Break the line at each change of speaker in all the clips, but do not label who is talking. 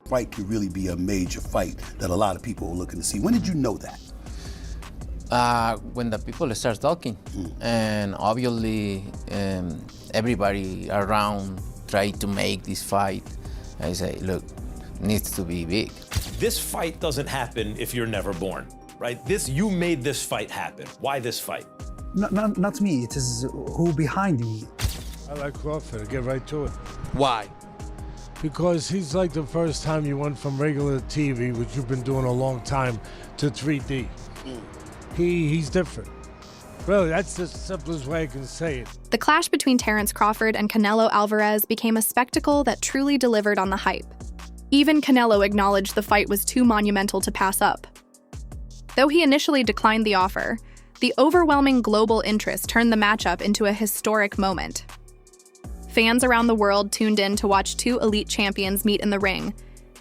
fight could really be a major fight that a lot of people are looking to see. When did you know that?
When the people start talking, and obviously everybody around try to make this fight. I say, look, needs to be big.
This fight doesn't happen if you're never born, right? You made this fight happen. Why this fight?
Not me, it is who behind me.
I like Crawford, I get right to it.
Why?
Because he's like the first time you went from regular TV, which you've been doing a long time, to 3D. He's different. Really, that's the simplest way I can say it.
The clash between Terence Crawford and Canelo Alvarez became a spectacle that truly delivered on the hype. Even Canelo acknowledged the fight was too monumental to pass up. Though he initially declined the offer, the overwhelming global interest turned the matchup into a historic moment. Fans around the world tuned in to watch two elite champions meet in the ring,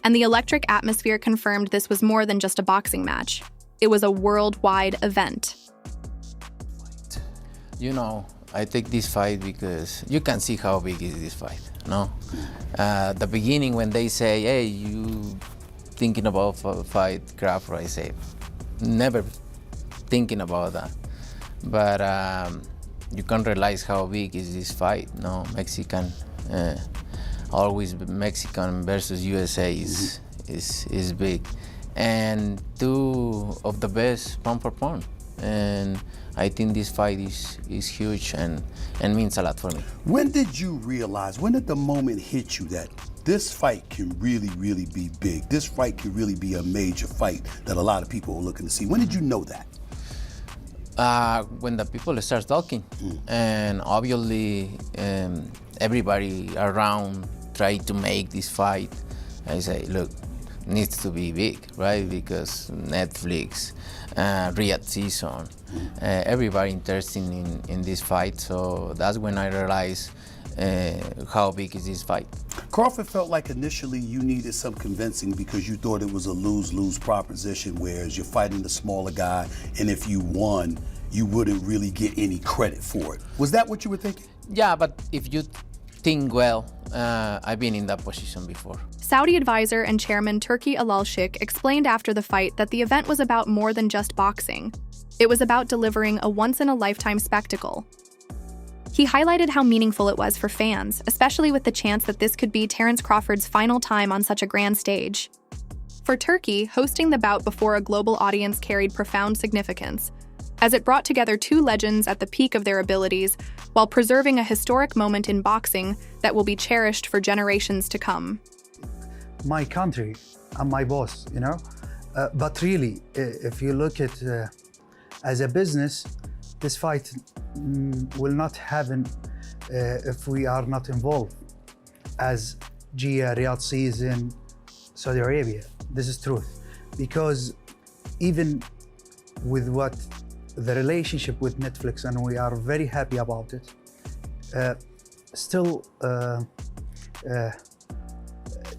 and the electric atmosphere confirmed this was more than just a boxing match. It was a worldwide event.
You know, I take this fight because you can see how big is this fight, no? The beginning when they say, hey, you thinking about fight Crawford, I say, never thinking about that. But you can realize how big is this fight, no? Mexican, always Mexican versus USA is big. And two of the best pound for pound. And I think this fight is huge and means a lot for me.
When did you realize, when did the moment hit you that this fight can really, really be big? This fight can really be a major fight that a lot of people are looking to see. When did you know that?
When the people start talking, and obviously everybody around try to make this fight. I say, look, needs to be big, right? Because Netflix, Riyadh season, everybody interested in this fight. So that's when I realized how big is this fight.
Crawford felt like initially you needed some convincing because you thought it was a lose-lose proposition, whereas you're fighting the smaller guy, and if you won, you wouldn't really get any credit for it. Was that what you were thinking?
Yeah, but if you think well, I've been in that position before.
Saudi advisor and chairman Turki Alalshik explained after the fight that the event was about more than just boxing. It was about delivering a once-in-a-lifetime spectacle. He highlighted how meaningful it was for fans, especially with the chance that this could be Terence Crawford's final time on such a grand stage. For Turki, hosting the bout before a global audience carried profound significance, as it brought together two legends at the peak of their abilities while preserving a historic moment in boxing that will be cherished for generations to come.
My country, I'm my boss, you know? But really, if you look at as a business, this fight will not happen if we are not involved. As Gia, Riyadh season, Saudi Arabia, this is truth. Because even with what the relationship with Netflix, and we are very happy about it, still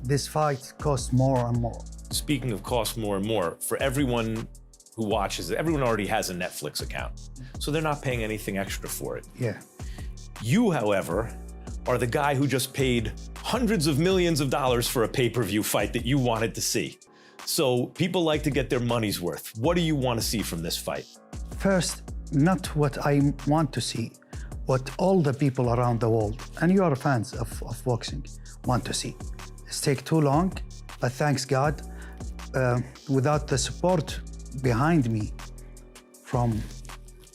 this fight costs more and more.
Speaking of cost more and more, for everyone who watches it, everyone already has a Netflix account, so they're not paying anything extra for it.
Yeah.
You, however, are the guy who just paid hundreds of millions of dollars for a pay-per-view fight that you wanted to see. So people like to get their money's worth. What do you want to see from this fight?
First, not what I want to see, what all the people around the world, and you are fans of boxing, want to see. It's taken too long, but thanks God, without the support behind me from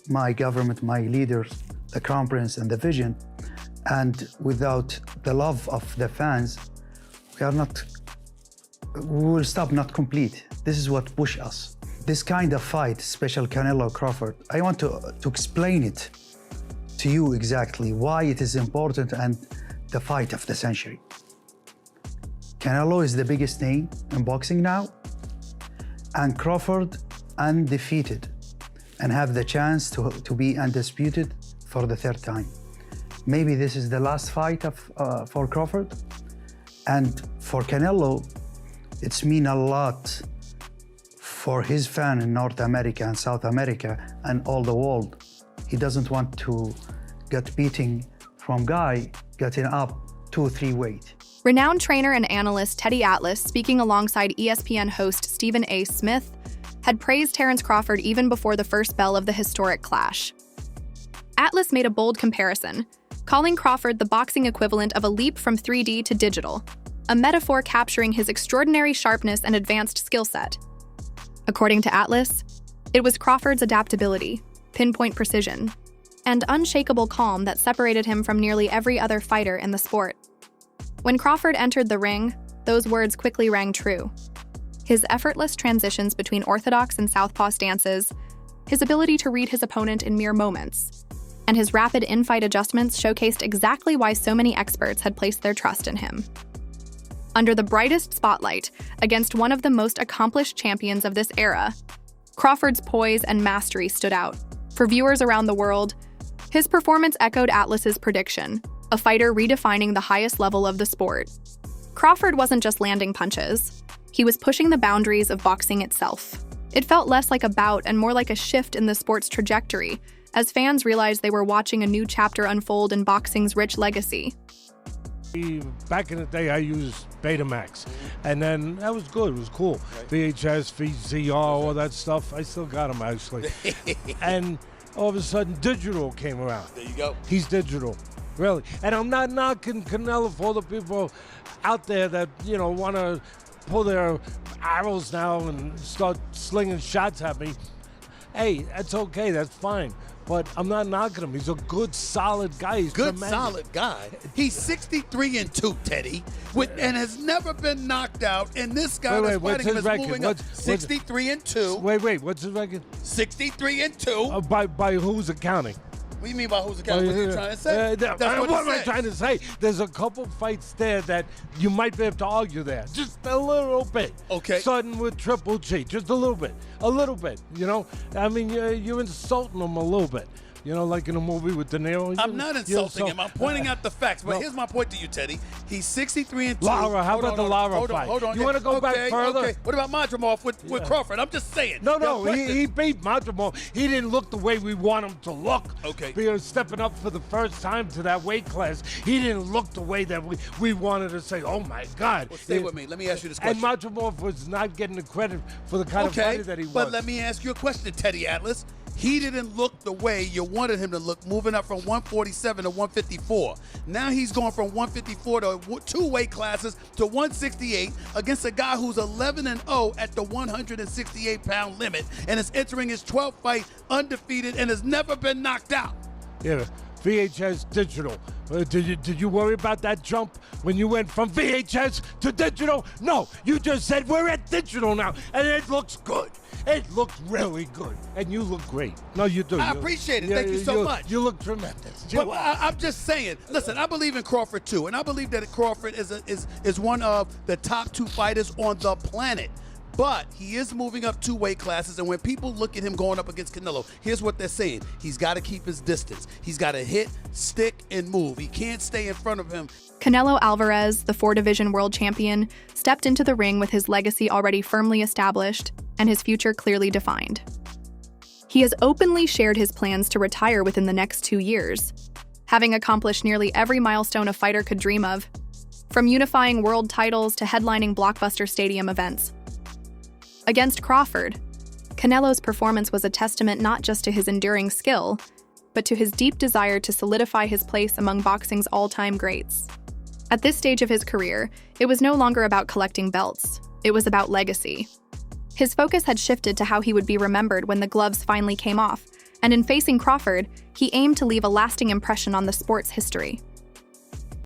my government, my leaders, the Crown Prince and the vision, and without the love of the fans, we will stop not complete. This is what push us. This kind of fight, special Canelo Crawford, I want to explain it to you exactly why it is important and the fight of the century. Canelo is the biggest name in boxing now, and Crawford undefeated and have the chance to be undisputed for the third time. Maybe this is the last fight for Crawford, and for Canelo, it's mean a lot for his fan in North America and South America and all the world. He doesn't want to get beating from guy getting up 2 or 3 weight.
Renowned trainer and analyst Teddy Atlas, speaking alongside ESPN host Stephen A. Smith, had praised Terence Crawford even before the first bell of the historic clash. Atlas made a bold comparison, calling Crawford the boxing equivalent of a leap from 3D to digital, a metaphor capturing his extraordinary sharpness and advanced skill set. According to Atlas, it was Crawford's adaptability, pinpoint precision, and unshakable calm that separated him from nearly every other fighter in the sport. When Crawford entered the ring, those words quickly rang true. His effortless transitions between orthodox and southpaw stances, his ability to read his opponent in mere moments, and his rapid in-fight adjustments showcased exactly why so many experts had placed their trust in him. Under the brightest spotlight, against one of the most accomplished champions of this era, Crawford's poise and mastery stood out. For viewers around the world, his performance echoed Atlas's prediction, a fighter redefining the highest level of the sport. Crawford wasn't just landing punches. He was pushing the boundaries of boxing itself. It felt less like a bout and more like a shift in the sport's trajectory, as fans realized they were watching a new chapter unfold in boxing's rich legacy.
Back in the day, I used Betamax, and then that was good. It was cool. VHS, VCR, all that stuff. I still got them, actually. And all of a sudden, digital came around.
There you go.
He's digital, really. And I'm not knocking Canelo for all the people out there that, want to pull their arrows now and start slinging shots at me. Hey, that's okay. That's fine. But I'm not knocking him. He's a good, solid guy. He's
Good,
tremendous.
solid guy. He's 63-2, Teddy, and has never been knocked out. And this guy that's fighting him is moving up. 63-2.
Wait. What's his record?
63-2.
By who's accounting?
What do you mean by who's accounting? What are you trying to say?
What am I trying to say? There's a couple fights there that you might be able to argue there. Just a little bit.
Okay.
Starting with Triple G. Just a little bit. A little bit, I mean, you're insulting him a little bit. Like in a movie with De Niro.
I'm not insulting him. I'm pointing out the facts. But here's my point to you, Teddy. He's 63-2.
Lara, how about the Lara fight?
Hold on.
You want to go back further?
Okay. What about Madrimov with Crawford? I'm just saying.
No. He beat Madrimov. He didn't look the way we want him to look.
Okay.
Because stepping up for the first time to that weight class, he didn't look the way that we wanted to say, oh, my God.
Well, stay with me. Let me ask you this question.
And Madrimov was not getting the credit for the kind of fighter that he was.
But let me ask you a question, Teddy Atlas. He didn't look the way you wanted him to look, moving up from 147 to 154. Now he's going from 154 to 2 weight classes to 168 against a guy who's 11-0 at the 168-pound limit and is entering his 12th fight undefeated and has never been knocked out.
Yeah. VHS digital. Did you worry about that jump when you went from VHS to digital? No, you just said we're at digital now, and it looks good. It looks really good, and you look great. No, you do.
I appreciate it. Thank you so much.
You look tremendous.
But I'm just saying, listen, I believe in Crawford too, and I believe that Crawford is one of the top 2 fighters on the planet. But he is moving up 2 weight classes, and when people look at him going up against Canelo, here's what they're saying. He's got to keep his distance. He's got to hit, stick, and move. He can't stay in front of him.
Canelo Alvarez, the 4-division world champion, stepped into the ring with his legacy already firmly established and his future clearly defined. He has openly shared his plans to retire within the next 2 years, having accomplished nearly every milestone a fighter could dream of, from unifying world titles to headlining blockbuster stadium events. Against Crawford, Canelo's performance was a testament not just to his enduring skill, but to his deep desire to solidify his place among boxing's all-time greats. At this stage of his career, it was no longer about collecting belts. It was about legacy. His focus had shifted to how he would be remembered when the gloves finally came off, and in facing Crawford, he aimed to leave a lasting impression on the sport's history.